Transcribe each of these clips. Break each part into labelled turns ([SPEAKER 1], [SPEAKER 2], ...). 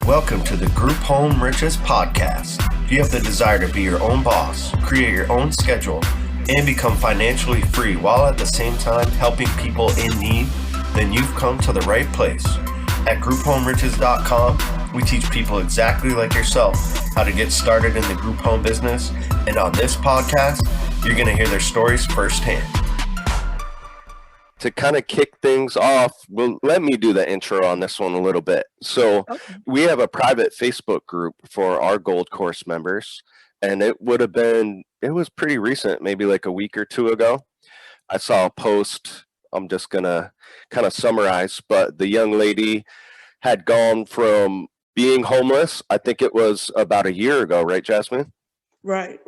[SPEAKER 1] Welcome to the Group Home Riches Podcast. If you have the desire to be your own boss, create your own schedule, and become financially free while at the same time helping people in need, then you've come to the right place. At grouphomeriches.com, we teach people exactly like yourself how to get started in the group home business. And on this podcast, you're going to hear their stories firsthand. To kind of kick things off, well, let me do the intro on this one a little bit. So we have a private Facebook group for our Gold Course members, and it was pretty recent, maybe like a week or two ago. I saw a post, I'm just going to kind of summarize, but the young lady had gone from being homeless, I think it was about a year ago, right, Jasmine?
[SPEAKER 2] Right.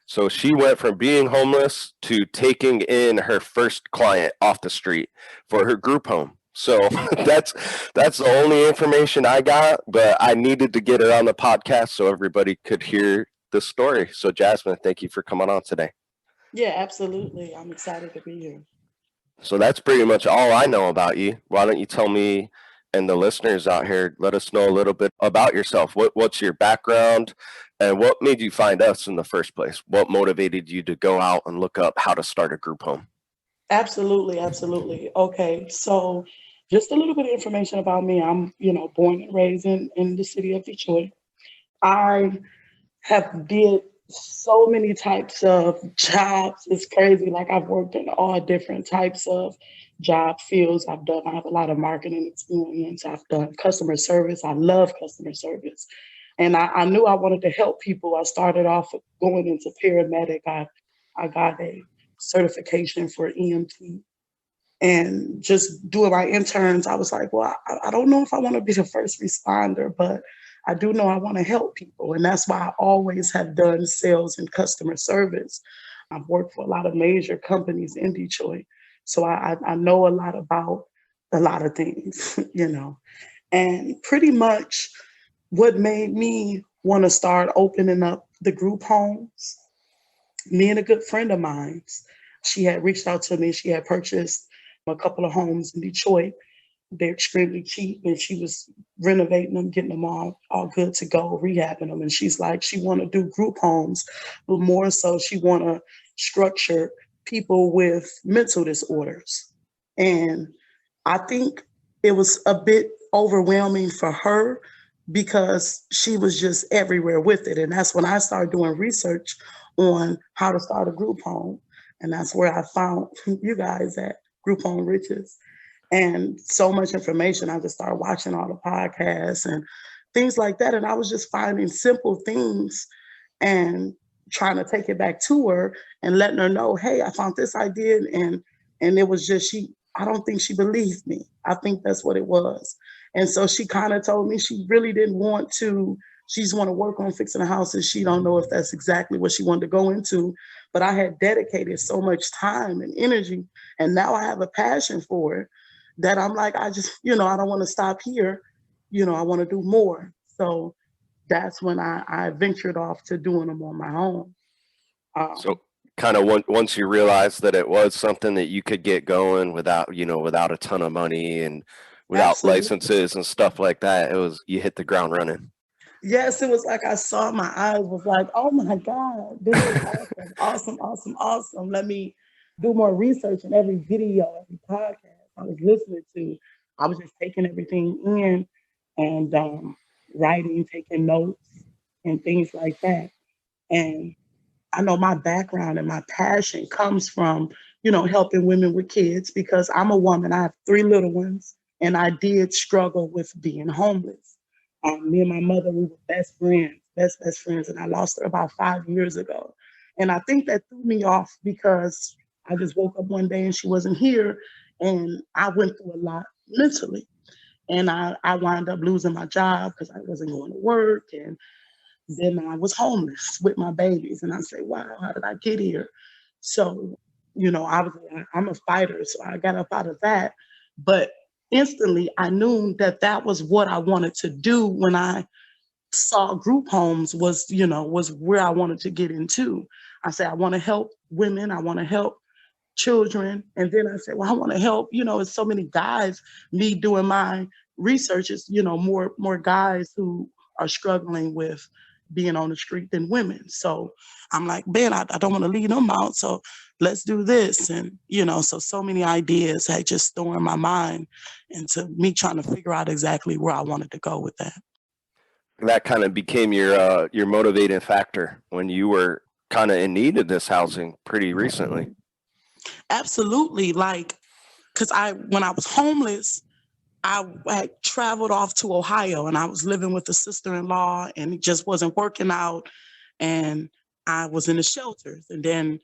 [SPEAKER 1] So she went from being homeless to taking in her first client off the street for her group home. So that's the only information I got, but I needed to get her on the podcast so everybody could hear the story. So Jasmine, thank you for coming on today.
[SPEAKER 2] Yeah, absolutely. I'm excited to be here.
[SPEAKER 1] So that's pretty much all I know about you. Why don't you tell me and the listeners out here, let us know a little bit about yourself. What's your background and what made you find us in the first place? What motivated you to go out and look up how to start a group home?
[SPEAKER 2] Absolutely. Okay, so just a little bit of information about me. I'm, born and raised in the city of Detroit. I have did so many types of jobs. It's crazy. Like I've worked in all different types of job fields. I have a lot of marketing experience. I've done customer service. I love customer service. And I knew I wanted to help people. I started off going into paramedic. I got a certification for EMT. And just doing my interns, I was like, well, I don't know if I want to be the first responder, but I do know I want to help people. And that's why I always have done sales and customer service. I've worked for a lot of major companies in Detroit. So I know a lot about a lot of things, and pretty much what made me want to start opening up the group homes, me and a good friend of mine, she had reached out to me. She had purchased a couple of homes in Detroit. They're extremely cheap, and she was renovating them, getting them all good to go, rehabbing them. And she's like, she want to do group homes, but more so she want to structure people with mental disorders. And I think it was a bit overwhelming for her because she was just everywhere with it. And that's when I started doing research on how to start a group home. And that's where I found you guys at Group Home Riches. And so much information. I just started watching all the podcasts and things like that. And I was just finding simple things and trying to take it back to her and letting her know, hey, I found this idea. And it was just, I don't think she believed me. I think that's what it was. And so she kind of told me she really didn't want to, she just want to work on fixing the houses. She don't know if that's exactly what she wanted to go into. But I had dedicated so much time and energy. And now I have a passion for it that I'm like, I just, I don't want to stop here. I want to do more. So that's when I ventured off to doing them on my own.
[SPEAKER 1] So kind of once you realized that it was something that you could get going without a ton of money and without
[SPEAKER 2] Absolutely.
[SPEAKER 1] licenses and stuff like that, you hit the ground running.
[SPEAKER 2] Yes, it was like I saw my eyes was like, oh my God, this is awesome. Let me do more research in every video, every podcast I was listening to. I was just taking everything in and writing, taking notes and things like that. And I know my background and my passion comes from, helping women with kids because I'm a woman. I have 3 little ones and I did struggle with being homeless. Me and my mother, we were best friends, and I lost her about 5 years ago. And I think that threw me off because I just woke up one day and she wasn't here, and I went through a lot mentally. And I wound up losing my job because I wasn't going to work, and then I was homeless with my babies. And I say, wow, how did I get here? So, I'm a fighter, so I got up out of that. But instantly I knew that was what I wanted to do when I saw group homes was where I wanted to get into. I said, I want to help women. I want to help children. And then I said, well, I want to help, it's so many guys, me doing my research is, more guys who are struggling with being on the street than women. So I'm like, man, I don't want to leave them out. So let's do this. And, so many ideas had just thrown in my mind into me trying to figure out exactly where I wanted to go with that.
[SPEAKER 3] That kind of became your motivating factor when you were kind of in need of this housing pretty recently.
[SPEAKER 2] Absolutely. Like, because when I was homeless, I had traveled off to Ohio and I was living with a sister-in-law and it just wasn't working out. And I was in the shelters. And then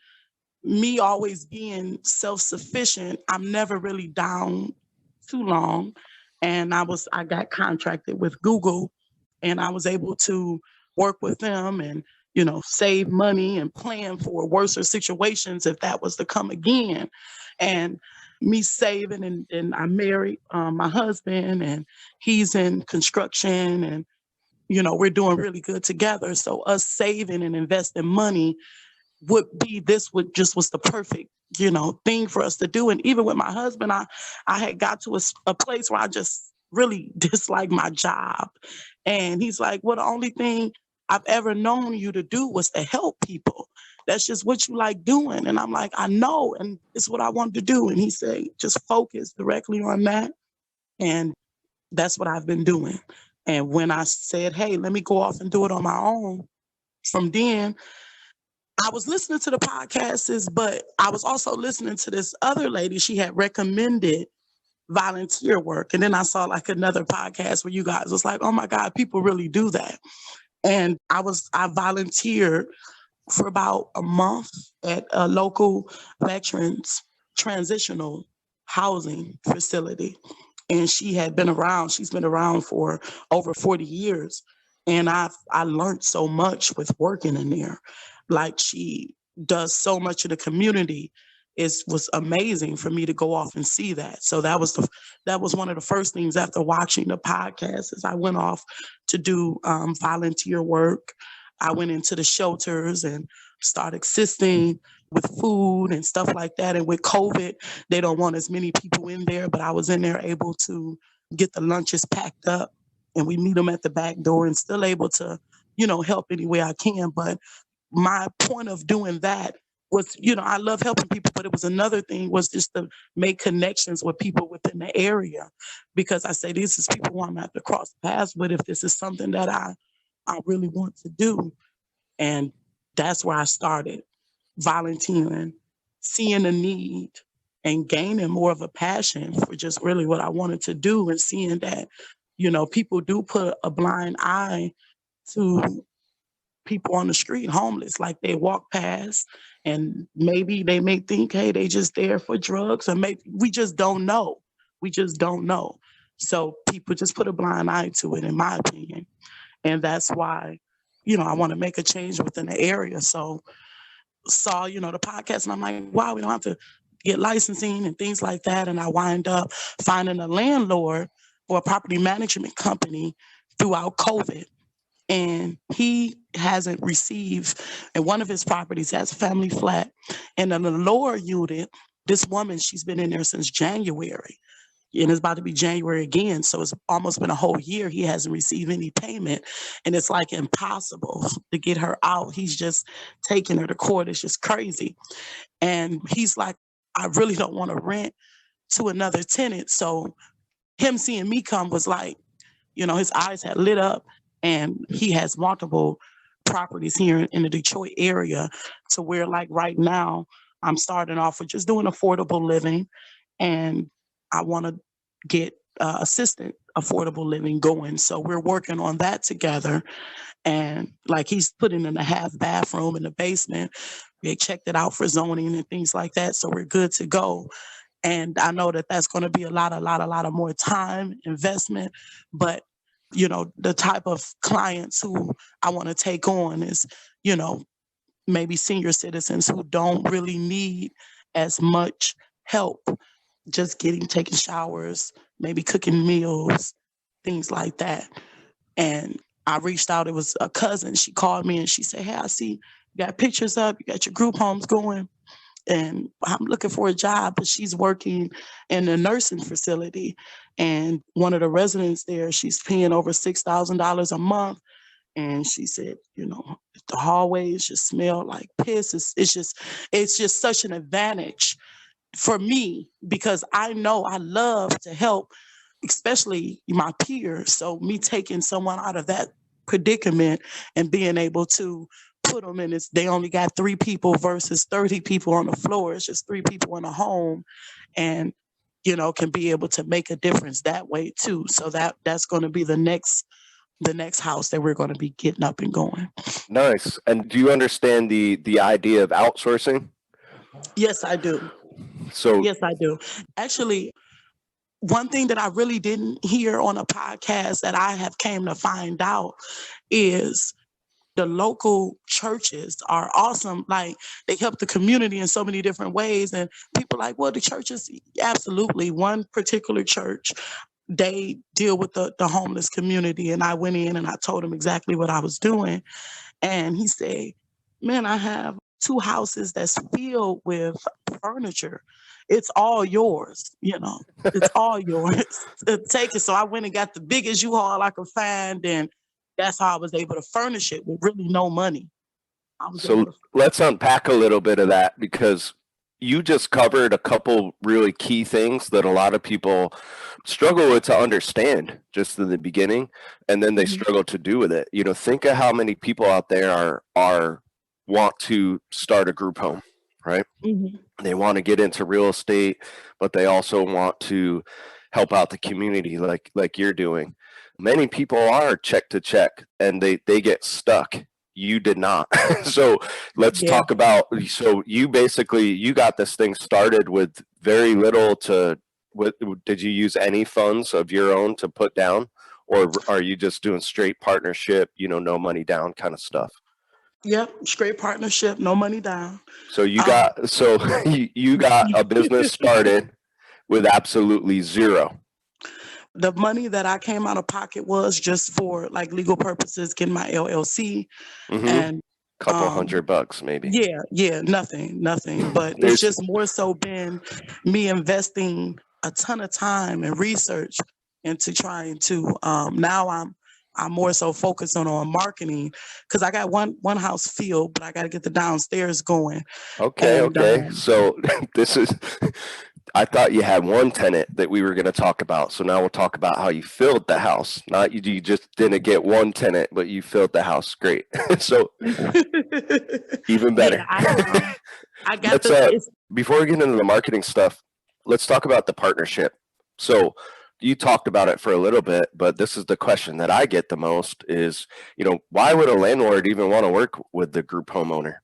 [SPEAKER 2] me always being self-sufficient, I'm never really down too long. And I got contracted with Google and I was able to work with them and, save money and plan for worse situations if that was to come again. And me saving and I married my husband and he's in construction and, we're doing really good together. So us saving and investing money was the perfect, thing for us to do. And even with my husband, I had got to a place where I just really disliked my job. And he's like, well, the only thing I've ever known you to do was to help people. That's just what you like doing. And I'm like, I know, and it's what I wanted to do. And he said, just focus directly on that. And that's what I've been doing. And when I said, hey, let me go off and do it on my own, from then, I was listening to the podcasts, but I was also listening to this other lady. She had recommended volunteer work. And then I saw like another podcast where you guys was like, oh my God, people really do that. And I volunteered for about a month at a local veterans transitional housing facility. And she's been around for over 40 years. And I learned so much with working in there. Like, she does so much in the community. It was amazing for me to go off and see that. So that was one of the first things after watching the podcast is I went off to do volunteer work. I went into the shelters and started assisting with food and stuff like that. And with COVID, they don't want as many people in there, but I was in there able to get the lunches packed up and we meet them at the back door and still able to, help any way I can. But my point of doing that was, I love helping people, but it was another thing was just to make connections with people within the area, because I say, these is people who I'm going to have to cross paths with if this is something that I really want to do. And that's where I started volunteering, seeing a need and gaining more of a passion for just really what I wanted to do, and seeing that, people do put a blind eye to people on the street, homeless, like they walk past and maybe they may think, hey, they just there for drugs, or maybe we just don't know. We just don't know. So people just put a blind eye to it, in my opinion. And that's why, I want to make a change within the area. So saw, the podcast and I'm like, wow, we don't have to get licensing and things like that. And I wind up finding a landlord or a property management company throughout COVID. And he hasn't received, and one of his properties has a family flat. And in the lower unit, this woman, she's been in there since January. And it's about to be January again. So it's almost been a whole year. He hasn't received any payment. And it's like impossible to get her out. He's just taking her to court. It's just crazy. And he's like, I really don't want to rent to another tenant. So him seeing me come was like, his eyes had lit up. And he has multiple properties here in the Detroit area, to where, like, right now, I'm starting off with just doing affordable living. And I want to get assisted affordable living going. So we're working on that together. And like, he's putting in a half bathroom in the basement. They checked it out for zoning and things like that. So we're good to go. And I know that that's going to be a lot of more time investment. But, the type of clients who I want to take on is, maybe senior citizens who don't really need as much help, just taking showers, maybe cooking meals, things like that. And I reached out. It was a cousin. She called me and she said, hey, I see you got pictures up, you got your group homes going, and I'm looking for a job. But she's working in a nursing facility. And one of the residents there, she's paying over $6,000 a month. And she said, the hallways just smell like piss. It's just such an advantage for me, because I know I love to help, especially my peers. So me taking someone out of that predicament and being able to put them in this, they only got 3 people versus 30 people on the floor. It's just 3 people in a home, and can be able to make a difference that way too. So that's going to be the next house that we're going to be getting up and going.
[SPEAKER 3] Nice. And do you understand the idea of outsourcing?
[SPEAKER 2] Yes, I do.
[SPEAKER 3] So
[SPEAKER 2] Yes, I do. Actually, one thing that I really didn't hear on a podcast that I have came to find out is the local churches are awesome. Like, they help the community in so many different ways. And people like, well, the churches, absolutely. One particular church, they deal with the homeless community. And I went in and I told him exactly what I was doing. And he said, man, I have 2 houses that's filled with furniture. It's all yours, it's all yours to take it. So I went and got the biggest U-Haul I could find, and that's how I was able to furnish it with really no money.
[SPEAKER 3] So let's unpack a little bit of that, because you just covered a couple really key things that a lot of people struggle with to understand just in the beginning, and then they struggle to do with it. Think of how many people out there are want to start a group home, right?
[SPEAKER 2] Mm-hmm.
[SPEAKER 3] They want to get into real estate, but they also want to help out the community like you're doing. Many people are check to check, and they get stuck. You did not. So let's talk about, so you got this thing started with very little did you use any funds of your own to put down, or are you just doing straight partnership, no money down kind of stuff?
[SPEAKER 2] Yep, straight partnership, no money down.
[SPEAKER 3] So you got you got a business started with absolutely zero.
[SPEAKER 2] The money that I came out of pocket was just for like legal purposes, getting my LLC, and
[SPEAKER 3] couple $100 maybe.
[SPEAKER 2] Yeah, nothing. But it's just more so been me investing a ton of time and research into trying to. Now I'm more so focused on marketing, because I got one house filled, but I got to get the downstairs going.
[SPEAKER 3] Okay. So this is. I thought you had one tenant that we were going to talk about. So now we'll talk about how you filled the house. Not you just didn't get one tenant, but you filled the house. Great. So even better.
[SPEAKER 2] Yeah, I got
[SPEAKER 3] before we get into the marketing stuff, let's talk about the partnership. So you talked about it for a little bit, but this is the question that I get the most is, why would a landlord even want to work with the group homeowner?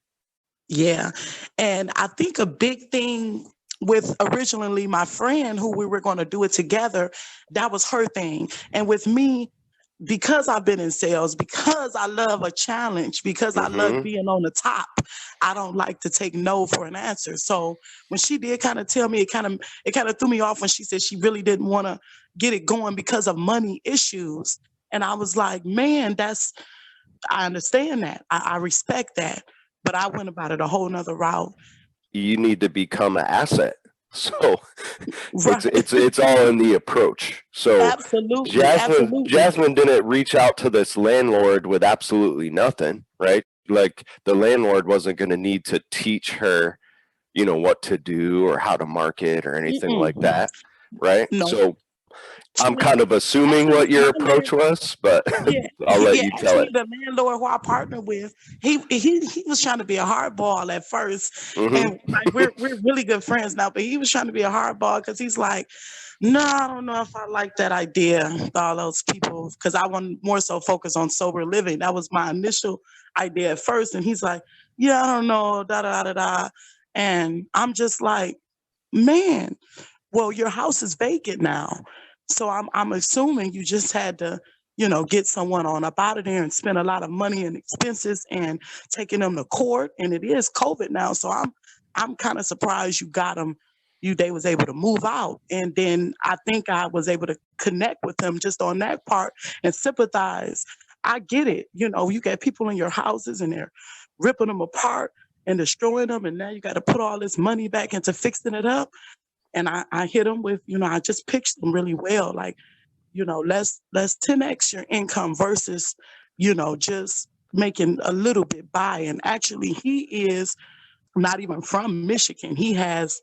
[SPEAKER 2] Yeah. And I think a big thing with originally my friend who we were going to do it together, that was her thing. And with me, because I've been in sales, because I love a challenge, because I love being on the top, I don't like to take no for an answer. So when she did kind of tell me, it kind of threw me off when she said she really didn't want to get it going because of money issues. And I was like, man, I understand that. I respect that. But I went about it a whole nother route.
[SPEAKER 3] You need to become an asset. So it's all in the approach. So
[SPEAKER 2] absolutely,
[SPEAKER 3] Jasmine didn't reach out to this landlord with absolutely nothing, right? Like, the landlord wasn't going to need to teach her, what to do or how to market or anything like that, right?
[SPEAKER 2] No.
[SPEAKER 3] So I'm kind of assuming what your approach was, but I'll let you tell it.
[SPEAKER 2] The landlord who I partnered with, he was trying to be a hardball at first, and like we're really good friends now. But he was trying to be a hardball because he's like, no, I don't know if I like that idea. All those people, because I want more so focus on sober living. That was my initial idea at first, and he's like, yeah, I don't know, da da da da, and I'm just like, man, well, your house is vacant now. So I'm assuming you just had to, get someone on up out of there and spend a lot of money and expenses and taking them to court. And it is COVID now. So I'm kind of surprised you got them. They was able to move out. And then I think I was able to connect with them just on that part and sympathize. I get it. You got people in your houses and they're ripping them apart and destroying them. And now you got to put all this money back into fixing it up. And I hit him with, I just pitched him really well. Like, let's 10x your income versus, just making a little bit by. And actually he is not even from Michigan. He has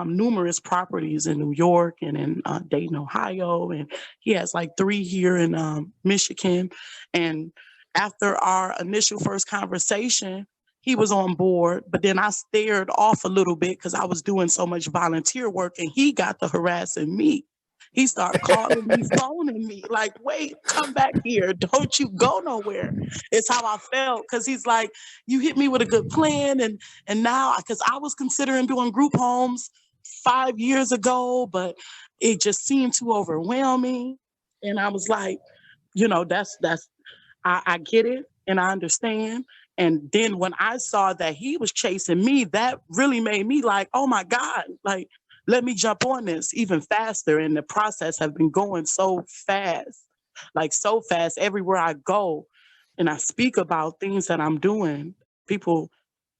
[SPEAKER 2] numerous properties in New York and in Dayton, Ohio, and he has like 3 here in Michigan. And after our initial first conversation, he was on board, but then I stared off a little bit because I was doing so much volunteer work, and he got to harassing me. He started calling me, phoning me, like, wait, come back here. Don't you go nowhere. It's how I felt. Cause he's like, you hit me with a good plan. And now, because I was considering doing group homes 5 years ago, but it just seemed too overwhelming. And I was like, I get it and I understand. And then when I saw that he was chasing me, that really made me like, oh my God, like, let me jump on this even faster. And the process have been going so fast, like so fast everywhere I go. And I speak about things that I'm doing. People,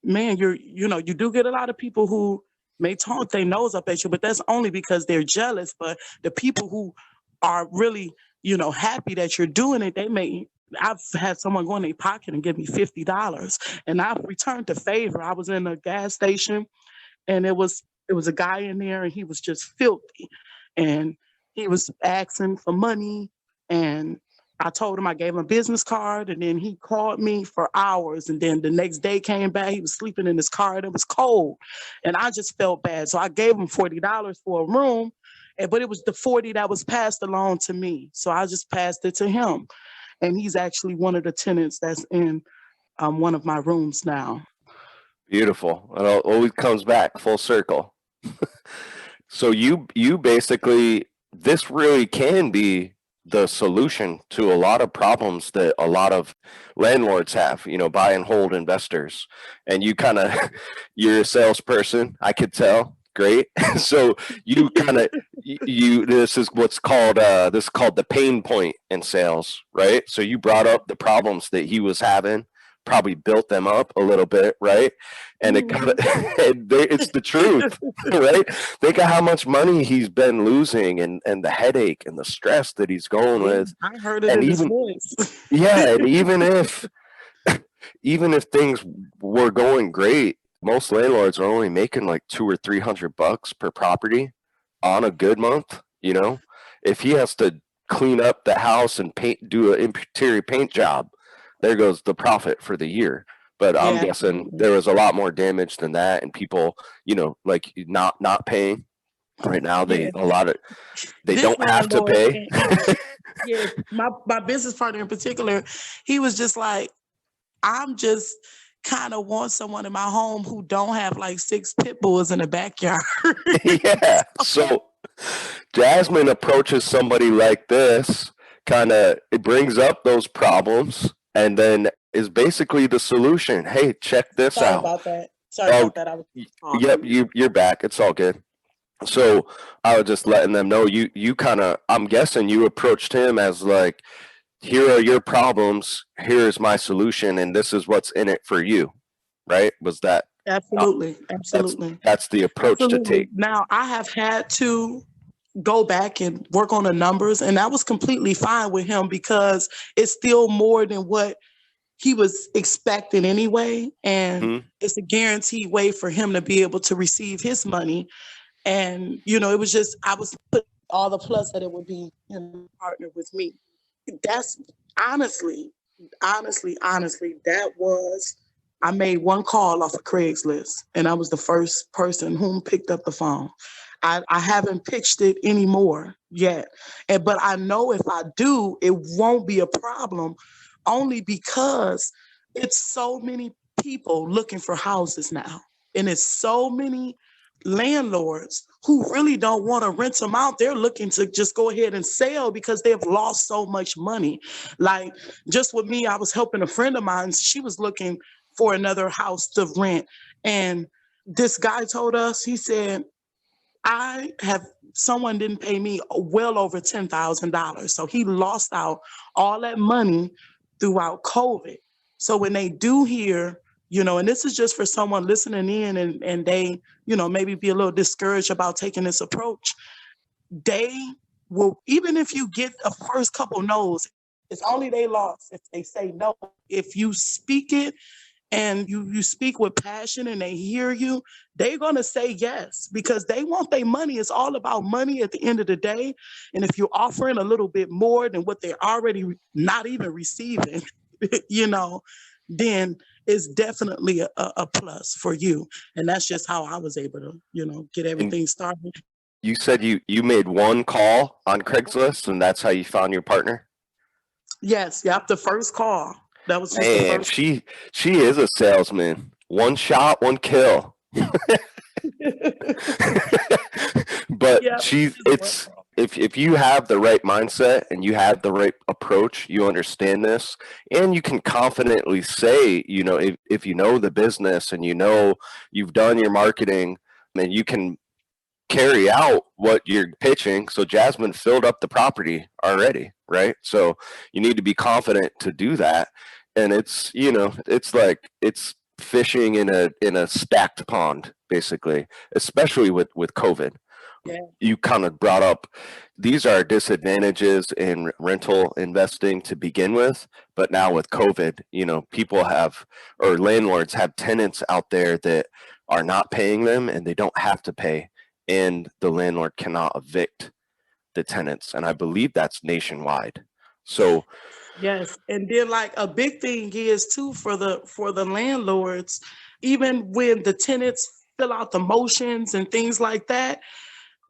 [SPEAKER 2] man, you do get a lot of people who may taunt their nose up at you, but that's only because they're jealous. But the people who are really, happy that you're doing it, I've had someone go in their pocket and give me $50, and I've returned the favor. I was in a gas station, and it was a guy in there, and he was just filthy, and he was asking for money, and I told him, I gave him a business card, and then he called me for hours, and then the next day came back, he was sleeping in his car, and it was cold, and I just felt bad, so I gave him $40 for a room, but it was the 40 that was passed along to me, so I just passed it to him, and he's actually one of the tenants that's in one of my rooms now.
[SPEAKER 3] Beautiful. It always comes back full circle. So you basically, this really can be the solution to a lot of problems that a lot of landlords have, buy and hold investors. And you kind of, you're a salesperson, I could tell. Great. So you kind of, this is what's called, the pain point in sales, right? So you brought up the problems that he was having, probably built them up a little bit, right? And it kind of, it's the truth, right? Think of how much money he's been losing, and the headache and the stress that he's going with.
[SPEAKER 2] I heard it in his voice.
[SPEAKER 3] Yeah, and even if things were going great, most landlords are only making like $200 or $300 per property on a good month. If he has to clean up the house and do an interior paint job, there goes the profit for the year. But I'm guessing there was a lot more damage than that, and people, like not paying right now. They don't have to pay.
[SPEAKER 2] Yeah, my business partner in particular, he was just like, I'm just kind of want someone in my home who don't have like 6 pit bulls in the backyard.
[SPEAKER 3] Yeah. So Jasmine approaches somebody like this, it brings up those problems, and then is basically the solution. Hey, check this out.
[SPEAKER 2] Sorry about that. I was
[SPEAKER 3] yep, you're back. It's all good. So I was just letting them know you kind of, I'm guessing you approached him as like, here are your problems, here's my solution, and this is what's in it for you, right? Was that
[SPEAKER 2] absolutely
[SPEAKER 3] that's the approach to take?
[SPEAKER 2] Now I have had to go back and work on the numbers, and that was completely fine with him because it's still more than what he was expecting anyway, and it's a guaranteed way for him to be able to receive his money. And it was just, I was put all the plus that it would be partner with me. That's honestly, that was, I made one call off of Craigslist, and I was the first person whom picked up the phone. I haven't pitched it anymore yet. But I know if I do, it won't be a problem, only because it's so many people looking for houses now. And it's so many landlords who really don't want to rent them out. They're looking to just go ahead and sell because they've lost so much money. Like just with me, I was helping a friend of mine. She was looking for another house to rent. And this guy told us, he said, someone didn't pay me well over $10,000. So he lost out all that money throughout COVID. So when they do hear And this is just for someone listening in and they, maybe be a little discouraged about taking this approach. They will, even if you get a first couple no's, it's only they loss if they say no. If you speak it and you speak with passion and they hear you, they're going to say yes because they want their money. It's all about money at the end of the day. And if you're offering a little bit more than what they're already not even receiving, then it's definitely a plus for you. And that's just how I was able to, get everything started.
[SPEAKER 3] You said you made one call on Craigslist and that's how you found your partner?
[SPEAKER 2] Yes. Yep. The first call. That was just the first.
[SPEAKER 3] she is a salesman. One shot, one kill. But
[SPEAKER 2] Yeah,
[SPEAKER 3] if you have the right mindset and you have the right approach, you understand this, and you can confidently say, if you know the business and you've done your marketing, then you can carry out what you're pitching. So Jasmine filled up the property already, right? So you need to be confident to do that. And it's it's fishing in a stacked pond, basically, especially with COVID.
[SPEAKER 2] Yeah.
[SPEAKER 3] You kind of brought up these are disadvantages in rental investing to begin with, but now with COVID, people or landlords have tenants out there that are not paying them and they don't have to pay, and the landlord cannot evict the tenants, and I believe that's nationwide. So
[SPEAKER 2] yes, and then like a big thing is too for the landlords, even when the tenants fill out the motions and things like that,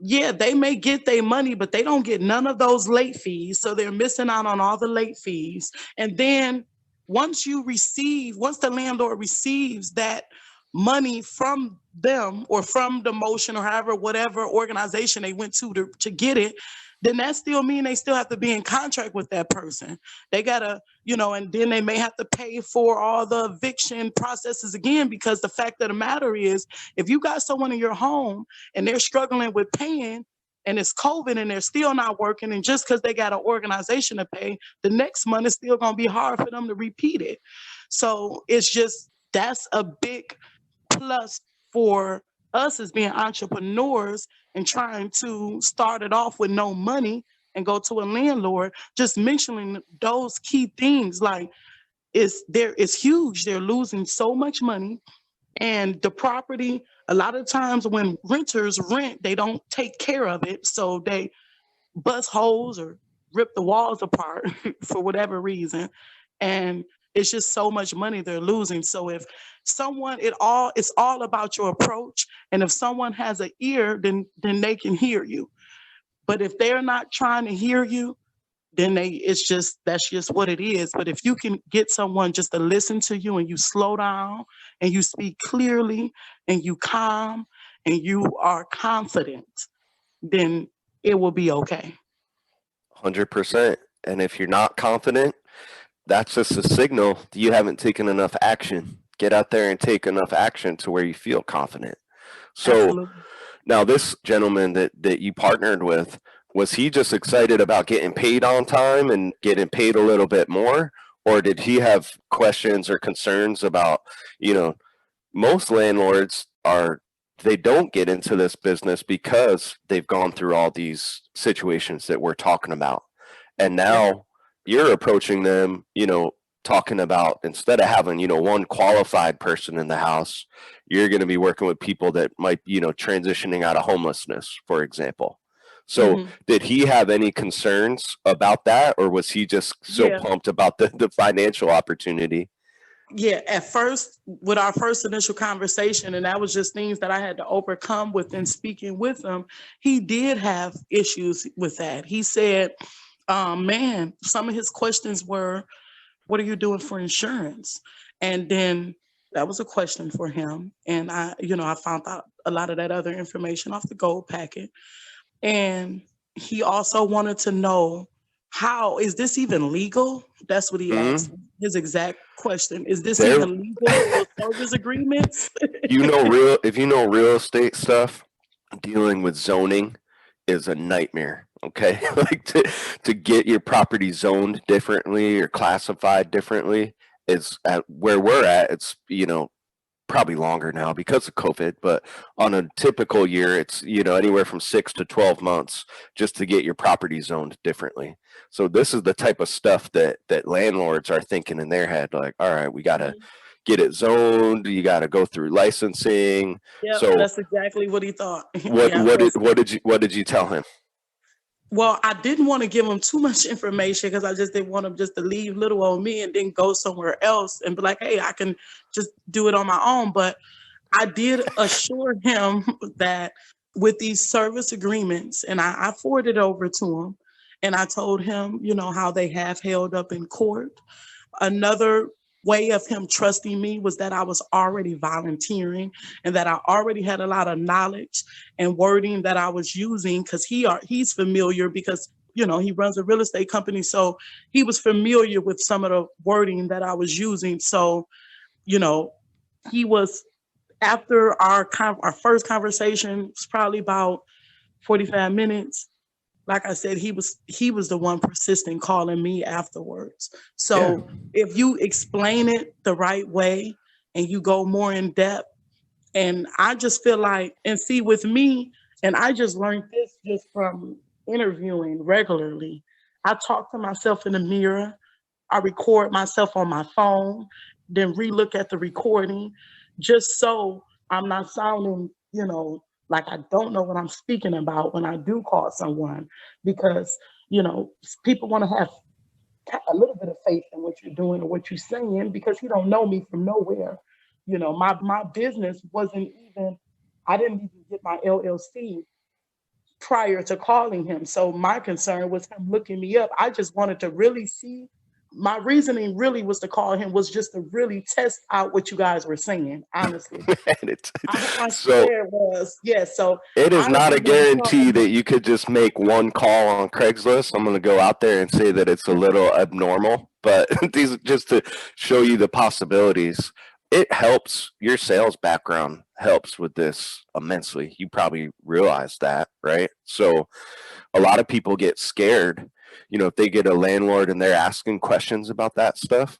[SPEAKER 2] yeah, they may get their money, but they don't get none of those late fees. So they're missing out on all the late fees. And then once the landlord receives that money from them or from the motion or whatever organization they went to get it, then that still mean they still have to be in contract with that person. They gotta, and then they may have to pay for all the eviction processes again, because the fact of the matter is, if you got someone in your home and they're struggling with paying and it's COVID and they're still not working, and just because they got an organization to pay, the next month is still gonna be hard for them to repeat it. So that's a big plus for us as being entrepreneurs and trying to start it off with no money and go to a landlord. Just mentioning those key things, like it's huge. They're losing so much money, and the property, a lot of times when renters rent, they don't take care of it, so they bust holes or rip the walls apart for whatever reason, and it's just so much money they're losing. So if someone, it's all about your approach, and if someone has an ear, then they can hear you. But if they're not trying to hear you, then that's just what it is. But if you can get someone just to listen to you, and you slow down and you speak clearly and you calm and you are confident, then it will be okay.
[SPEAKER 3] 100%. And if you're not confident, that's just a signal that you haven't taken enough action. Get out there and take enough action to where you feel confident. So
[SPEAKER 2] Absolutely.
[SPEAKER 3] Now this gentleman that you partnered with, was he just excited about getting paid on time and getting paid a little bit more? Or did he have questions or concerns about, most landlords they don't get into this business because they've gone through all these situations that we're talking about. And now you're approaching them, talking about, instead of having, one qualified person in the house, you're going to be working with people that might, transitioning out of homelessness, for example. So did he have any concerns about that, or was he just so pumped about the financial opportunity?
[SPEAKER 2] Yeah, at first, with our first initial conversation, and that was just things that I had to overcome within speaking with him, he did have issues with that. He said, man, some of his questions were, what are you doing for insurance? And then that was a question for him. And I found out a lot of that other information off the gold packet. And he also wanted to know, how is this even legal? That's what he asked. His exact question. Is this even legal? Those service agreements?
[SPEAKER 3] If you know real estate stuff, dealing with zoning is a nightmare. Okay. Like to get your property zoned differently or classified differently. is at where we're at. It's, probably longer now because of COVID, but on a typical year, it's, anywhere from 6 to 12 months just to get your property zoned differently. So this is the type of stuff that landlords are thinking in their head, like, all right, we got to get it zoned. You got to go through licensing.
[SPEAKER 2] Yeah,
[SPEAKER 3] So
[SPEAKER 2] that's exactly what he thought.
[SPEAKER 3] what,
[SPEAKER 2] Yeah,
[SPEAKER 3] what did you tell him?
[SPEAKER 2] well, I didn't want to give him too much information because I just didn't want him just to leave little old me and then go somewhere else and be like, hey, I can just do it on my own. But I did assure him that with these service agreements, and I forwarded over to him, and I told him, how they have held up in court. Another way of him trusting me was that I was already volunteering and that I already had a lot of knowledge and wording that I was using because he's familiar because he runs a real estate company. So he was familiar with some of the wording that I was using. So, he was, after our first conversation, was probably about 45 minutes. Like I said, he was the one persistent calling me afterwards. So if you explain it the right way and you go more in depth, and I just feel like, and see with me, and I just learned this just from interviewing regularly. I talk to myself in the mirror. I record myself on my phone, then relook at the recording, just so I'm not sounding, like I don't know what I'm speaking about when I do call someone, because, people want to have a little bit of faith in what you're doing or what you're saying because he don't know me from nowhere. My business wasn't even, I didn't even get my LLC prior to calling him. So my concern was him looking me up. I just wanted to really see. My reasoning really was to call him was just to really test out what you guys were saying, honestly. I swear it was. Yes. So
[SPEAKER 3] it is not a guarantee
[SPEAKER 2] that
[SPEAKER 3] that you could just make one call on Craigslist. I'm going to go out there and say that it's a little abnormal, but these just to show you the possibilities. It helps. Your sales background helps with this immensely. You probably realize that, right? So a lot of people get scared, if they get a landlord and they're asking questions about that stuff,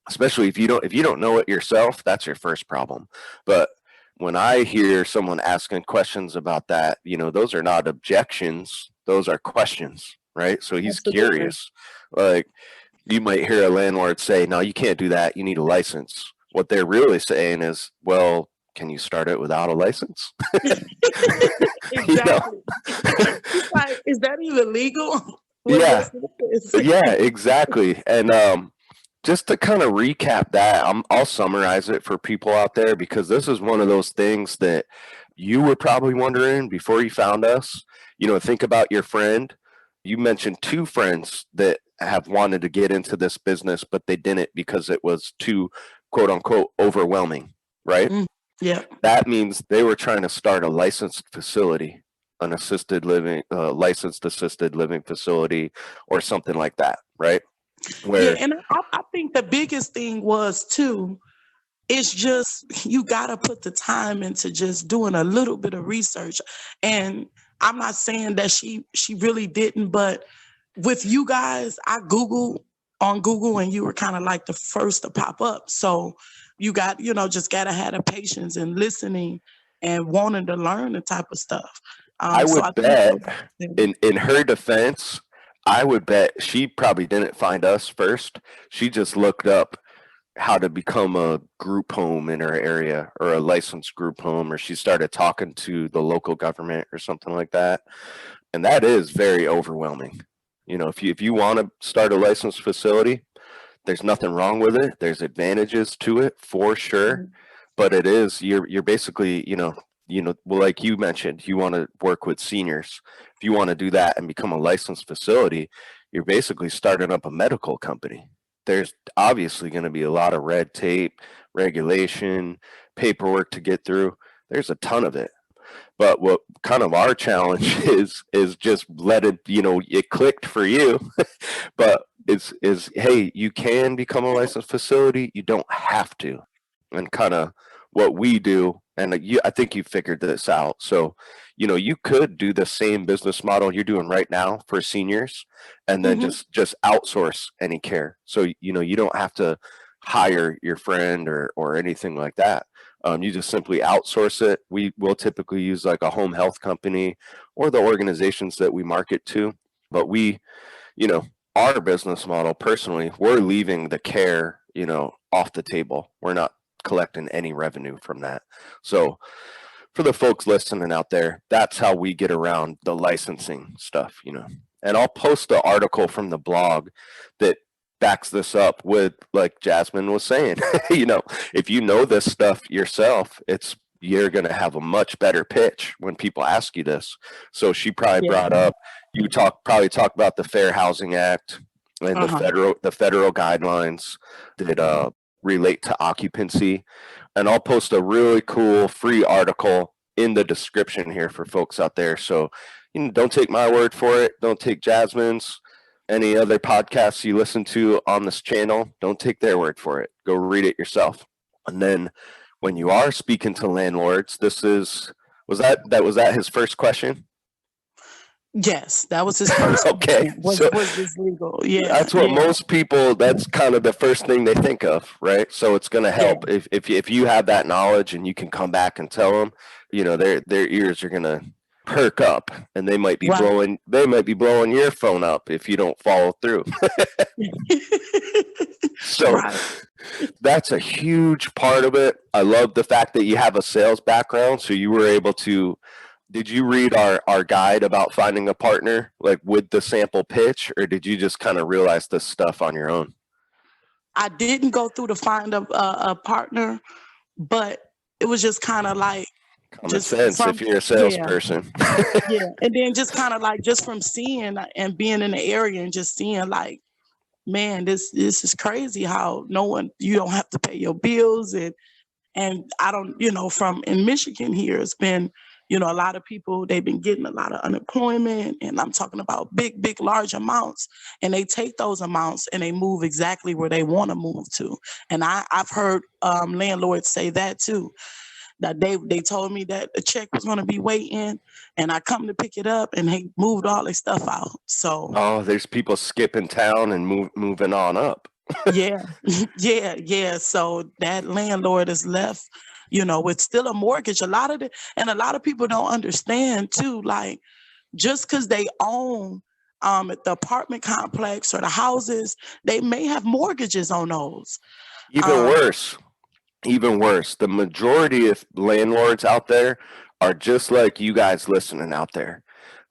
[SPEAKER 3] especially if you don't know it yourself, that's your first problem. But when I hear someone asking questions about that, those are not objections, those are questions, right? So he's curious. Like, you might hear a landlord say, no, you can't do that, you need a license. What they're really saying is, well, can you start it without a license?
[SPEAKER 2] Exactly. It's like, is that even legal?
[SPEAKER 3] Yeah, exactly. And just to kind of recap that, I'll summarize it for people out there because this is one of those things that you were probably wondering before you found us. Think about your friend. You mentioned 2 friends that have wanted to get into this business, but they didn't because it was too, quote unquote, overwhelming, right?
[SPEAKER 2] Yeah.
[SPEAKER 3] That means they were trying to start a licensed facility, an licensed assisted living facility or something like that, right?
[SPEAKER 2] And I think the biggest thing was too, it's just, you got to put the time into just doing a little bit of research. And I'm not saying that she really didn't, but with you guys, I Googled on Google and you were kind of like the first to pop up. So you got, just got to have the patience and listening and wanting to learn the type of stuff.
[SPEAKER 3] I would bet, in her defense, I would bet she probably didn't find us first. She just looked up how to become a group home in her area or a licensed group home, or she started talking to the local government or something like that. And that is very overwhelming. If you want to start a licensed facility, there's nothing wrong with it. There's advantages to it for sure. But it is, you're basically, well, like you mentioned, you want to work with seniors. If you want to do that and become a licensed facility, you're basically starting up a medical company. There's obviously going to be a lot of red tape, regulation, paperwork to get through. There's a ton of it. But what kind of our challenge is just let it, it clicked for you, but is hey, you can become a licensed facility. You don't have to. And kind of what we do, and I think you figured this out. So, you could do the same business model you're doing right now for seniors, and then just outsource any care. So, you don't have to hire your friend or anything like that. You just simply outsource it. We will typically use like a home health company or the organizations that we market to. But we, you know, our business model personally, we're leaving the care, off the table. We're not collecting any revenue from that. So for the folks listening out there, that's how we get around the licensing stuff. And I'll post the article from the blog that backs this up with, like Jasmine was saying, if you know this stuff yourself, you're going to have a much better pitch when people ask you this. So she probably brought up, probably talk about the Fair Housing Act and the federal guidelines that relate to occupancy. And I'll post a really cool free article in the description here for folks out there. So, don't take my word for it. Don't take Jasmine's, any other podcasts you listen to on this channel. Don't take their word for it. Go read it yourself. And then when you are speaking to landlords, was that his first question?
[SPEAKER 2] Yes, that was his first.
[SPEAKER 3] Okay.
[SPEAKER 2] Was this legal? Yeah.
[SPEAKER 3] That's what most people, that's kind of the first thing they think of, right? So it's going to help if you have that knowledge and you can come back and tell them, their ears are going to perk up, and they might be blowing your phone up if you don't follow through. So that's a huge part of it. I love the fact that you have a sales background, so you were able to. Did you read our guide about finding a partner, like with the sample pitch, or did you just kind of realize this stuff on your own?
[SPEAKER 2] I didn't go through to find a partner, but it was just kind of like
[SPEAKER 3] common sense if you're a salesperson.
[SPEAKER 2] Yeah, and then just kind of like just from seeing and being in the area and just seeing like, man, this is crazy how you don't have to pay your bills and I don't, from in Michigan here, it's been, a lot of people, they've been getting a lot of unemployment, and I'm talking about big, large amounts, and they take those amounts and they move exactly where they want to move to. And I've heard landlords say that too, that they told me that the check was going to be waiting, and I come to pick it up and they moved all their stuff out. So
[SPEAKER 3] there's people skipping town and moving on up.
[SPEAKER 2] yeah. So that landlord is left, with still a mortgage. A lot of people don't understand too, like just because they own the apartment complex or the houses, they may have mortgages on those.
[SPEAKER 3] Even worse, the majority of landlords out there are just like you guys listening out there.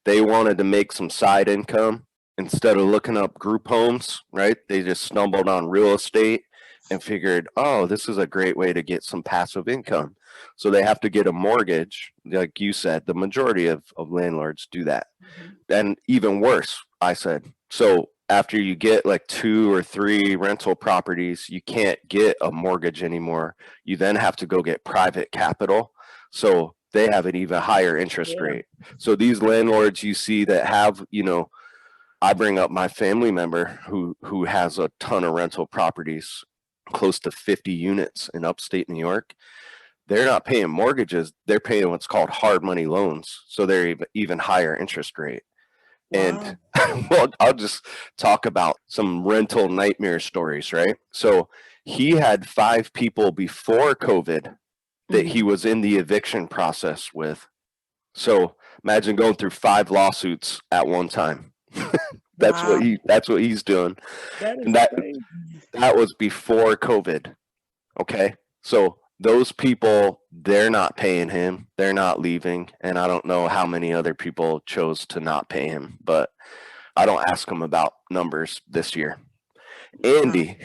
[SPEAKER 3] They wanted to make some side income. Instead of looking up group homes, right? They just stumbled on real estate and figured, this is a great way to get some passive income. So they have to get a mortgage. Like you said, the majority of landlords do that. And even worse, I said, so after you get like 2 or 3 rental properties, you can't get a mortgage anymore. You then have to go get private capital. So they have an even higher interest rate. So these landlords you see that have, I bring up my family member who has a ton of rental properties, close to 50 units in upstate New York. They're not paying mortgages. They're paying what's called hard money loans. So they're even higher interest rate. Wow. And well, I'll just talk about some rental nightmare stories, right? So he had 5 people before COVID that he was in the eviction process with. So imagine going through 5 lawsuits at one time. That's what he's doing. That was before COVID. Okay. So those people, they're not paying him. They're not leaving. And I don't know how many other people chose to not pay him, but I don't ask him about numbers this year. Andy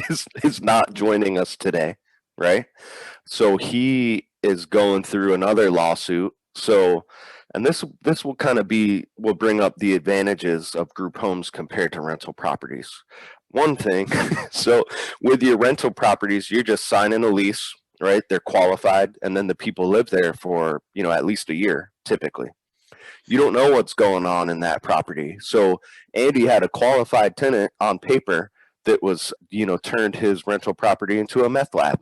[SPEAKER 3] is not joining us today, right? So he is going through another lawsuit. So, and this will kind of will bring up the advantages of group homes compared to rental properties. One thing, so with your rental properties, you're just signing a lease, right? They're qualified, and then the people live there for, at least a year, typically. You don't know what's going on in that property. So Andy had a qualified tenant on paper that was, turned his rental property into a meth lab.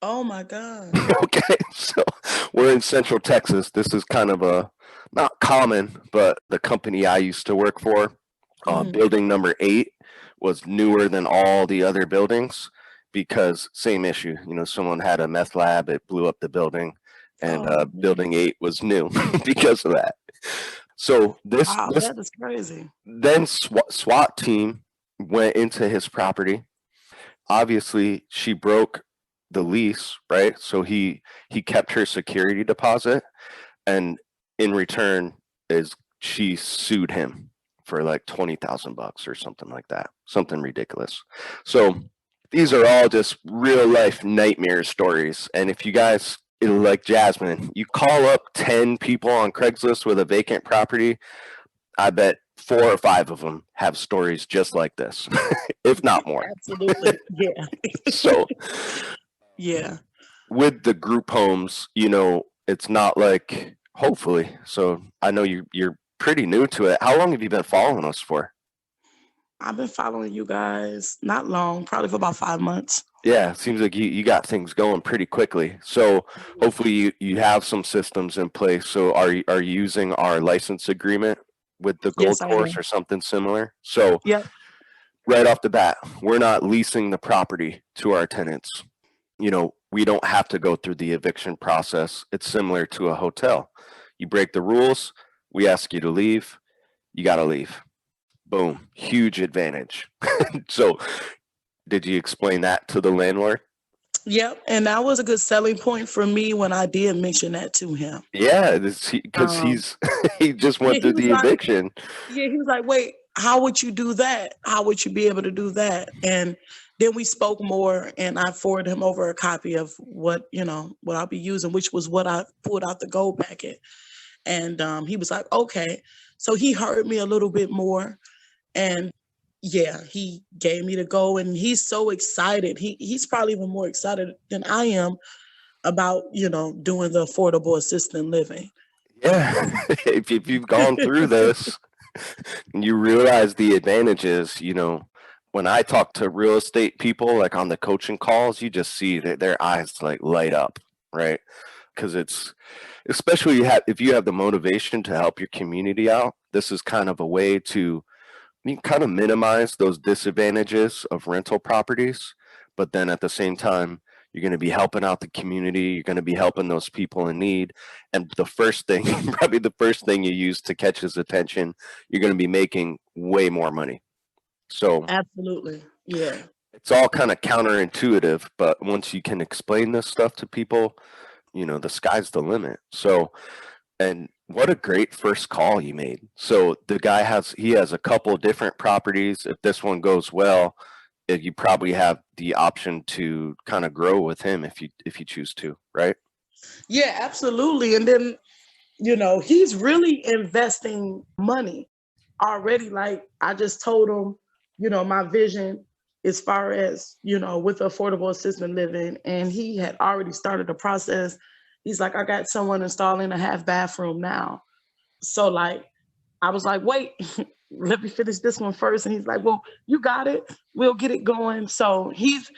[SPEAKER 2] Oh my God.
[SPEAKER 3] Okay, so we're in Central Texas. This is kind of not common, but the company I used to work for, building number 8 was newer than all the other buildings. because same issue. Someone had a meth lab, it blew up the building, and
[SPEAKER 2] Oh,
[SPEAKER 3] building 8 was new because of that. So this
[SPEAKER 2] wow,
[SPEAKER 3] this
[SPEAKER 2] that is crazy.
[SPEAKER 3] then SWAT team went into his property. Obviously, she broke the lease, right? So he kept her security deposit, and in return is she sued him for like $20,000 or something like that, something ridiculous. So these are all just real life nightmare stories. And if you guys like Jasmine, you call up 10 people on Craigslist with a vacant property, I bet 4 or 5 of them have stories just like this, if not more.
[SPEAKER 2] Absolutely. Yeah.
[SPEAKER 3] So
[SPEAKER 2] Yeah.
[SPEAKER 3] with the group homes, it's not like, hopefully. So I know you're pretty new to it. How long have you been following us for?
[SPEAKER 2] I've been following you guys not long, probably for about 5 months.
[SPEAKER 3] Yeah, it seems like you got things going pretty quickly. So hopefully you have some systems in place. So are you using our license agreement with the
[SPEAKER 2] Yes,
[SPEAKER 3] Gold
[SPEAKER 2] I
[SPEAKER 3] Course
[SPEAKER 2] am.
[SPEAKER 3] or something similar? So
[SPEAKER 2] Yep.
[SPEAKER 3] right off the bat, we're not leasing the property to our tenants. We don't have to go through the eviction process. It's similar to a hotel. You break the rules, we ask you to leave, you got to leave. Boom, huge advantage. So, did you explain that to the landlord?
[SPEAKER 2] Yep. And that was a good selling point for me when I did mention that to him.
[SPEAKER 3] Yeah, because
[SPEAKER 2] Um,
[SPEAKER 3] he's he just
[SPEAKER 2] yeah,
[SPEAKER 3] went through the eviction.
[SPEAKER 2] he was like, wait, how would you do that? How would you be able to do that? And then we spoke more, and I forwarded him over a copy of what I'll be using, which was what I pulled out the gold packet. And he was like, okay. So he heard me a little bit more. And yeah, he gave me the go. And he's so excited. He's probably even more excited than I am about, doing the affordable assisted living.
[SPEAKER 3] Yeah, if you've gone through this, and you realize the advantages. When I talk to real estate people, like on the coaching calls, you just see that their eyes like light up, right? Because it's especially if you have the motivation to help your community out. This is kind of a way to kind of minimize those disadvantages of rental properties, but then at the same time, you're going to be helping out the community. You're going to be helping those people in need. And the first thing, probably the first thing you use to catch his attention, you're going to be making way more money. So
[SPEAKER 2] Absolutely. Yeah.
[SPEAKER 3] it's all kind of counterintuitive, but once you can explain this stuff to people, the sky's the limit. So, and what a great first call you made. So the guy has a couple different properties. If this one goes well, you probably have the option to kind of grow with him if you choose to, right?
[SPEAKER 2] Yeah, absolutely. And then, he's really investing money already. Like I just told him, my vision as far as, with affordable assisted living. And he had already started the process. He's like, I got someone installing a half bathroom now. So like, I was like, wait, let me finish this one first. And he's like, well, you got it. We'll get it going. So he's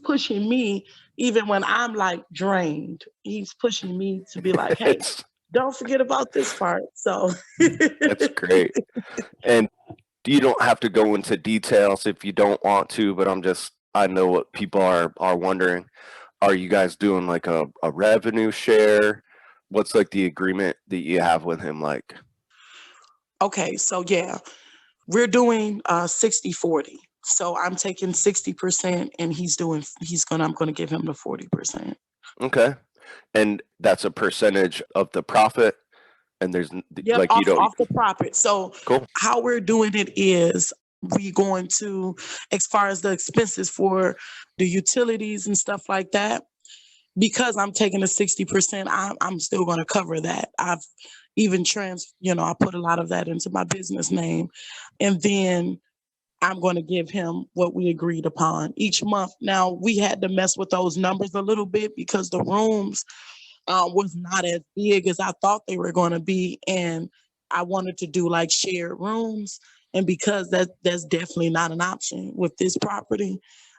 [SPEAKER 2] pushing me even when I'm like drained. He's pushing me to be like, hey, don't forget about this part. So
[SPEAKER 3] that's great. And you don't have to go into details if you don't want to, but I know what people are wondering. Are you guys doing like a revenue share? What's like the agreement that you have with him like?
[SPEAKER 2] Okay, so yeah, we're doing 60-40. So I'm taking 60% and I'm gonna give him the 40%.
[SPEAKER 3] Okay. And that's a percentage of the profit. And there's
[SPEAKER 2] Yep,
[SPEAKER 3] like you don't.
[SPEAKER 2] off the profit. So
[SPEAKER 3] Cool.
[SPEAKER 2] how we're doing it is we going to, as far as the expenses for the utilities and stuff like that, because I'm taking the 60%, I'm still going to cover that. I've even I put a lot of that into my business name. And then I'm going to give him what we agreed upon each month. Now, we had to mess with those numbers a little bit because the rooms was not as big as I thought they were going to be. And I wanted to do like shared rooms. And because that's definitely not an option with this property,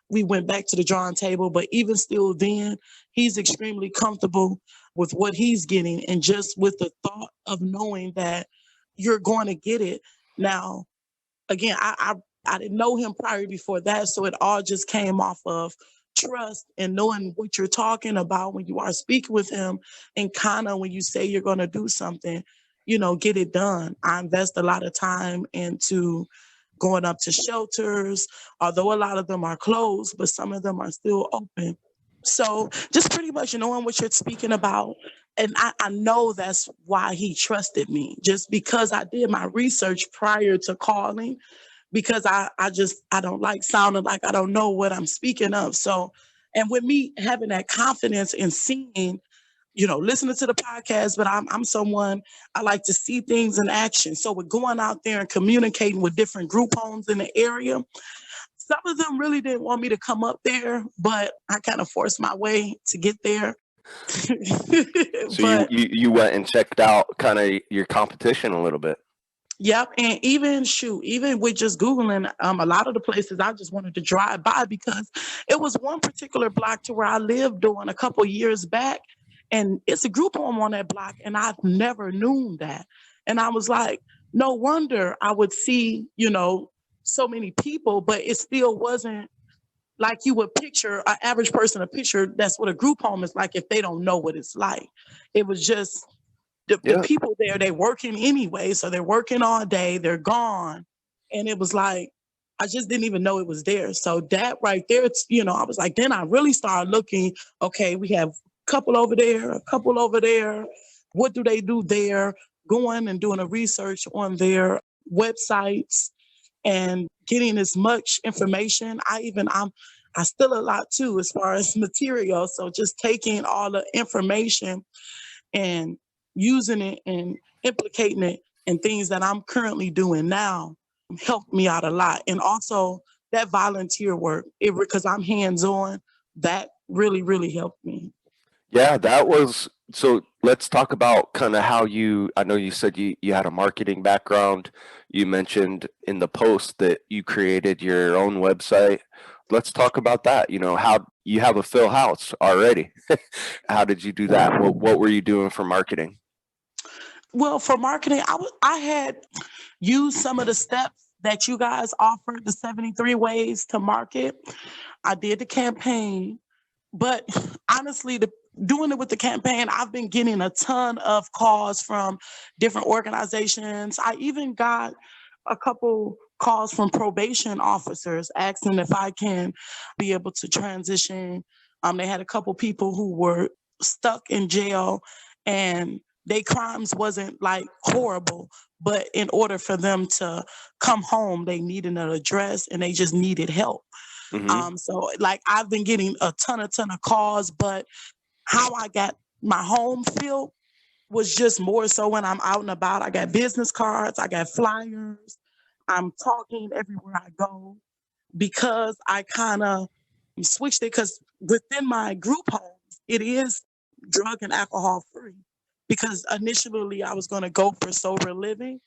[SPEAKER 2] we went back to the drawing table. But even still then, he's extremely comfortable with what he's getting. And just with the thought of knowing that you're going to get it. Now, again, I I didn't know him prior before that. So it all just came off of trust and knowing what you're talking about when you are speaking with him, and kind of when you say you're going to do something, get it done. I invest a lot of time into going up to shelters, although a lot of them are closed, but some of them are still open. So just pretty much knowing what you're speaking about. And I know that's why he trusted me, just because I did my research prior to calling, because I don't like sounding like I don't know what I'm speaking of. So, and with me having that confidence in seeing, listening to the podcast, but I'm someone, I like to see things in action. So with going out there and communicating with different group homes in the area, some of them really didn't want me to come up there, but I kind of forced my way to get there.
[SPEAKER 3] So
[SPEAKER 2] But
[SPEAKER 3] you went and checked out kind of your competition a little bit.
[SPEAKER 2] yep, and even with just Googling, a lot of the places I just wanted to drive by, because it was one particular block to where I lived on a couple years back, and it's a group home on that block, and I've never known that. And I was like, no wonder I would see, so many people, but it still wasn't like you would picture an average person, a picture that's what a group home is like if they don't know what it's like. It was just the
[SPEAKER 3] Yeah.
[SPEAKER 2] people there, they working anyway. So they're working all day, they're gone. And it was like, I just didn't even know it was there. So that right there, I was like, then I really started looking, okay, we have a couple over there, a couple over there. What do they do there? Going and doing a research on their websites and getting as much information. I still a lot too as far as material. So just taking all the information and using it and implicating it in things that I'm currently doing now helped me out a lot. And also that volunteer work, because I'm hands-on, that really, really helped me.
[SPEAKER 3] Yeah, that was so let's talk about kind of how I know you said you had a marketing background. You mentioned in the post that you created your own website. Let's talk about that. How you have a Phil House already. How did you do that? What were you doing for marketing?
[SPEAKER 2] Well, for marketing, I had used some of the steps that you guys offered, the 73 ways to market. I did the campaign, but honestly, doing it with the campaign, I've been getting a ton of calls from different organizations. I even got a couple calls from probation officers asking if I can be able to transition. They had a couple people who were stuck in jail, and their crimes wasn't like horrible, but in order for them to come home, they needed an address and they just needed help.
[SPEAKER 3] Hmm.
[SPEAKER 2] So like I've been getting a ton of calls, but how I got my home filled was just more so when I'm out and about. I got business cards, I got flyers, I'm talking everywhere I go, because I kind of switched it, because within my group homes, it is drug and alcohol free. Because initially I was going to go for sober living.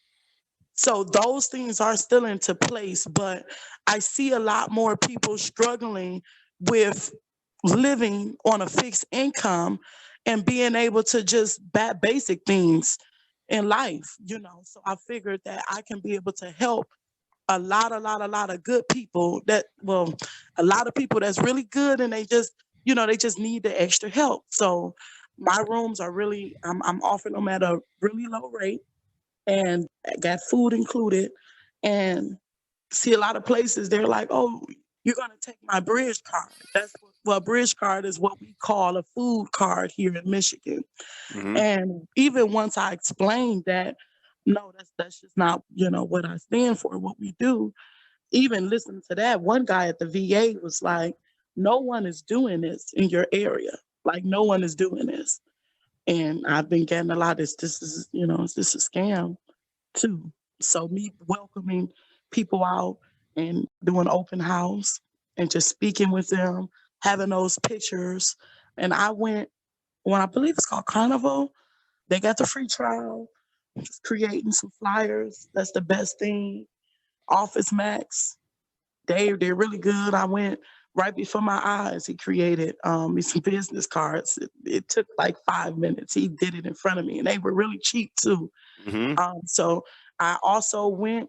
[SPEAKER 2] So those things are still into place, but I see a lot more people struggling with living on a fixed income and being able to just basic things in life. So I figured that I can be able to help a lot of good people a lot of people that's really good, and they just need the extra help. So my rooms are really, I'm offering them at a really low rate, and got food included. And see, a lot of places they're like, "Oh, you're gonna take my bridge card." Well, bridge card is what we call a food card here in Michigan.
[SPEAKER 3] Hmm.
[SPEAKER 2] And even once I explained that, no, that's just not what I stand for, what we do. Even listening to that, one guy at the VA was like, "No one is doing this in your area. Like, no one is doing this." And I've been getting a lot of this. This is, is this a scam too? So me welcoming people out and doing open house and just speaking with them, having those pictures. And I went, when I believe it's called Carnival, they got the free trial, just creating some flyers. That's the best thing. Office Max, they're really good. I went right before my eyes. He created me some business cards. It took like 5 minutes. He did it in front of me, and they were really cheap too.
[SPEAKER 3] Hmm.
[SPEAKER 2] So I also went,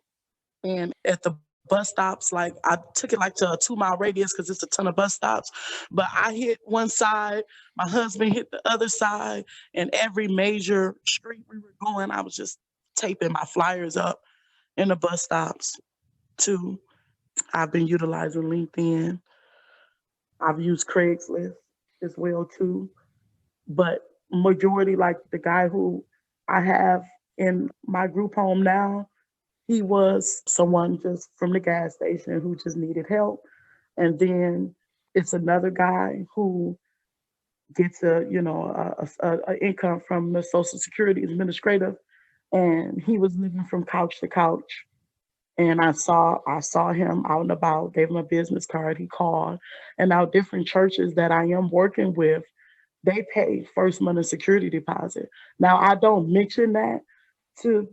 [SPEAKER 2] and at the bus stops. Like I took it like to a 2 mile radius because it's a ton of bus stops. But I hit one side, my husband hit the other side, and every major street we were going, I was just taping my flyers up in the bus stops too. I've been utilizing LinkedIn. I've used Craigslist as well too. But majority, like the guy who I have in my group home now, he was someone just from the gas station who just needed help. And then it's another guy who gets a income from the Social Security Administrative, and he was living from couch to couch. And I saw him out and about, gave him a business card. He called, and now different churches that I am working with, they pay first month of security deposit. Now I don't mention that to,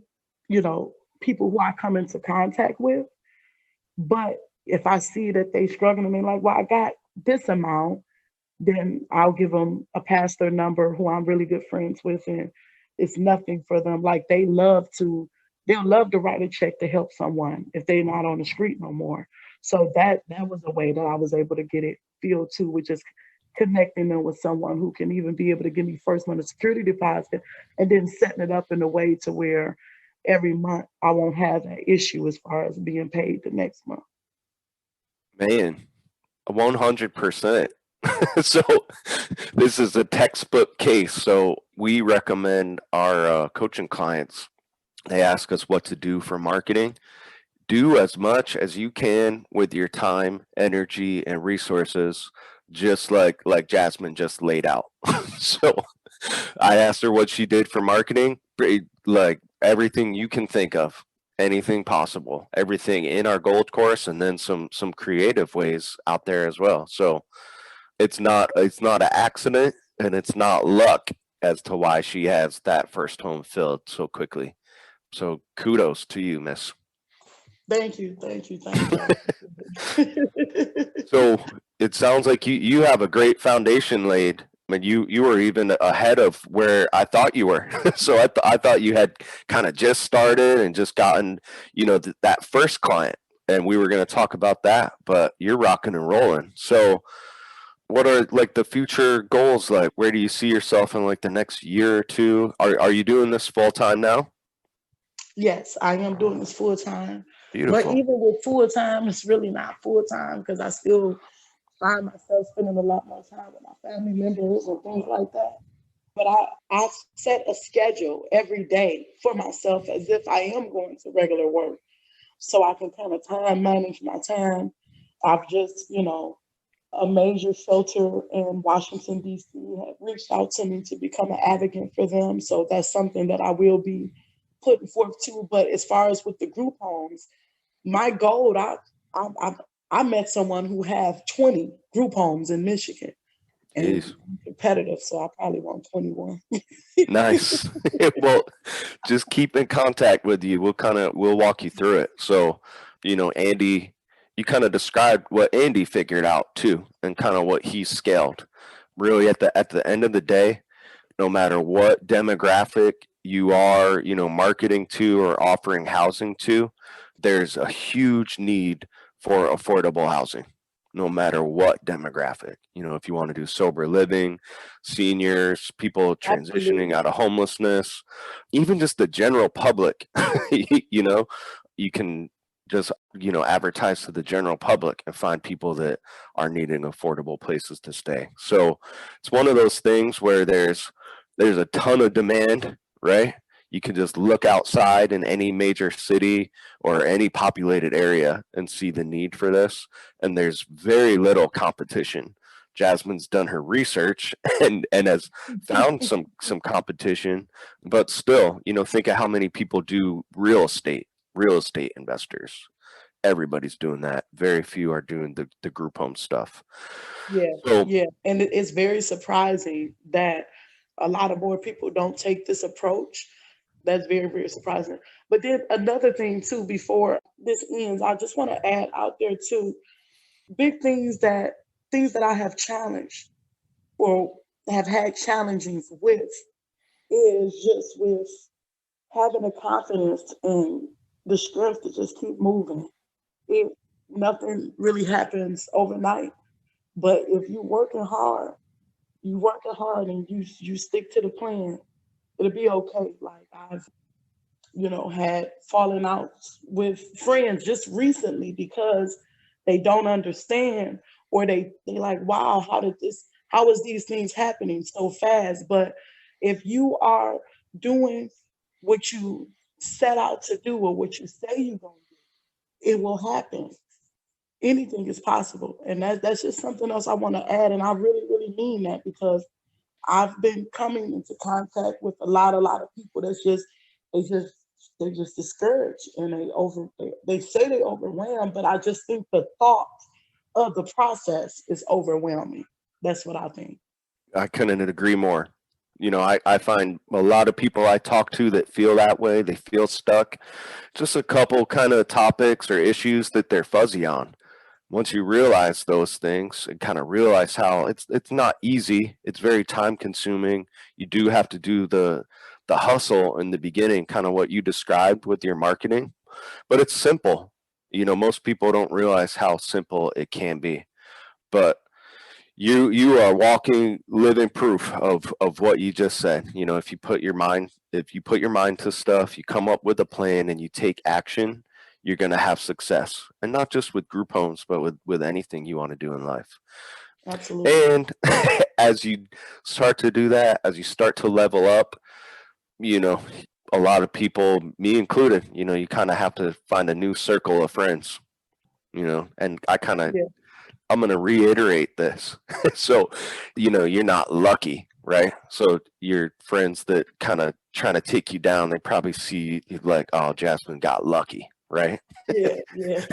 [SPEAKER 2] people who I come into contact with, but if I see that they struggling and they're like, well, I got this amount, then I'll give them a pastor number who I'm really good friends with, and it's nothing for them. Like they'll love to write a check to help someone if they're not on the street no more. So that was a way that I was able to get it filled too, which is connecting them with someone who can even be able to give me first month of security deposit, and then setting it up in a way to where every month I won't have that issue as far as being paid the next month.
[SPEAKER 3] Man, 100%. So this is a textbook case. So we recommend our coaching clients, they ask us what to do for marketing. Do as much as you can with your time, energy, and resources, just like Jasmine just laid out. So I asked her what she did for marketing, like everything you can think of, anything possible, everything in our gold course, and then some creative ways out there as well. So it's not an accident, and it's not luck as to why she has that first home filled so quickly. So kudos to you, miss.
[SPEAKER 2] Thank you, thank you, thank you.
[SPEAKER 3] So it sounds like you have a great foundation laid. I mean, you were even ahead of where I thought you were. So I thought you had kind of just started and just gotten, that first client, and we were going to talk about that, but you're rocking and rolling. So what are like the future goals? Like, where do you see yourself in like the next year or two? Are you doing this full time now?
[SPEAKER 2] Yes, I am doing this full time. But
[SPEAKER 3] Beautiful.
[SPEAKER 2] even with full time, it's really not full time because I still find myself spending a lot more time with my family members and things like that. But I set a schedule every day for myself as if I am going to regular work, so I can kind of time manage my time. I've just, a major shelter in Washington, D.C. had reached out to me to become an advocate for them. So that's something that I will be putting forth too. But as far as with the group homes, my goal, I met someone who have 20 group homes in Michigan, and
[SPEAKER 3] Jeez.
[SPEAKER 2] I'm competitive, so I probably want 21.
[SPEAKER 3] Nice. Well, just keep in contact with you. We'll walk you through it. So, Andy, you kind of described what Andy figured out too, and kind of what he scaled. Really, at the end of the day, no matter what demographic you are, marketing to or offering housing to, there's a huge need for affordable housing, no matter what demographic. If you want to do sober living, seniors, people transitioning
[SPEAKER 2] Absolutely.
[SPEAKER 3] out of homelessness, even just the general public, you can just, advertise to the general public and find people that are needing affordable places to stay. So it's one of those things where there's a ton of demand, right? You can just look outside in any major city or any populated area and see the need for this. And there's very little competition. Jasmine's done her research and has found some competition, but still, think of how many people do real estate investors. Everybody's doing that. Very few are doing the group home stuff.
[SPEAKER 2] Yeah,
[SPEAKER 3] So
[SPEAKER 2] yeah. And it's very surprising that a lot of more people don't take this approach. That's very, very surprising. But then another thing too, before this ends, I just want to add out there too, big things that I have challenged or have had challengings with is just with having the confidence and the strength to just keep moving. Nothing really happens overnight. But if you working hard and you stick to the plan, it'll be okay. Like I've, had fallen outs with friends just recently because they don't understand, or they like, wow, how is these things happening so fast? But if you are doing what you set out to do or what you say you're gonna do, it will happen. Anything is possible. And that's just something else I want to add. And I really, really mean that, because I've been coming into contact with a lot of people that's just they just they're just discouraged, and they say they overwhelmed, but I just think the thought of the process is overwhelming. That's what I think.
[SPEAKER 3] I couldn't agree more. I find a lot of people I talk to that feel that way. They feel stuck. Just a couple kind of topics or issues that they're fuzzy on. Once you realize those things and kind of realize how it's not easy, it's very time consuming. You do have to do the hustle in the beginning, kind of what you described with your marketing, but it's simple. Most people don't realize how simple it can be. But you are walking living proof of what you just said. If you put your mind to stuff, you come up with a plan and you take action, you're going to have success. And not just with group homes, but with anything you want to do in life.
[SPEAKER 2] Absolutely.
[SPEAKER 3] And as you start to do that, as you start to level up, you know a lot of people, me included, you kind of have to find a new circle of friends. And
[SPEAKER 2] Yeah.
[SPEAKER 3] I'm going to reiterate this. So, you're not lucky, right? So your friends that kind of trying to take you down, they probably see you like, oh, Jasmine got lucky, right?
[SPEAKER 2] Yeah. Yeah.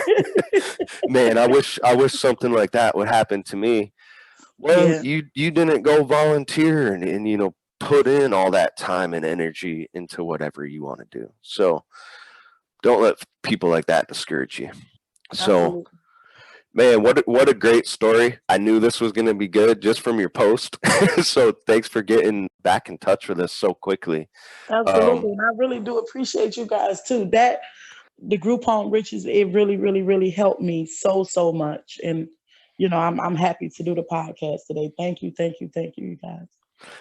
[SPEAKER 3] Man, I wish something like that would happen to me. Well,
[SPEAKER 2] Yeah.
[SPEAKER 3] you didn't go volunteer and put in all that time and energy into whatever you want to do. So don't let people like that discourage you. So,
[SPEAKER 2] Absolutely.
[SPEAKER 3] man, what a great story. I knew this was going to be good just from your post. So thanks for getting back in touch with us so quickly.
[SPEAKER 2] Absolutely.
[SPEAKER 3] Um,
[SPEAKER 2] And I really do appreciate you guys too. That the group home riches, it really, really, really helped me so, so much. And I'm happy to do the podcast today. Thank you, you guys.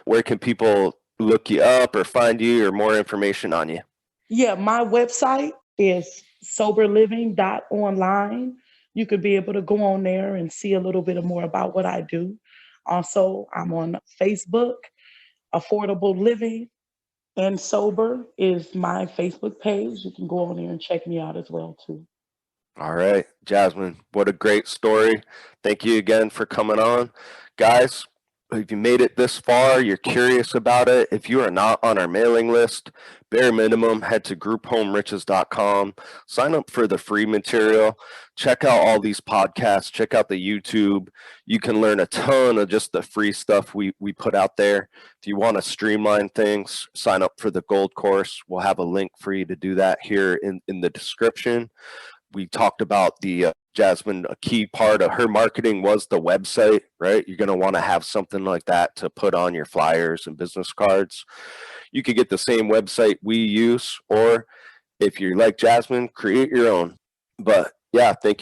[SPEAKER 3] where can people look you up or find you or more information on you?
[SPEAKER 2] Yeah, my website is soberliving.online. You could be able to go on there and see a little bit more about what I do. Also, I'm on Facebook. Affordable Living and Sober is my Facebook page. You can go on there and check me out as well too.
[SPEAKER 3] All right, Jasmine, what a great story. Thank you again for coming on. Guys, if you made it this far, you're curious about it. If you are not on our mailing list, bare minimum, head to grouphomeriches.com, sign up for the free material, check out all these podcasts, check out the YouTube. You can learn a ton of just the free stuff we put out there. If you want to streamline things, sign up for the gold course. We'll have a link for you to do that here in the description. We talked about the Jasmine, a key part of her marketing was the website, right? You're going to want to have something like that to put on your flyers and business cards. You could get the same website we use, or if you're like Jasmine, create your own. But yeah, thank you.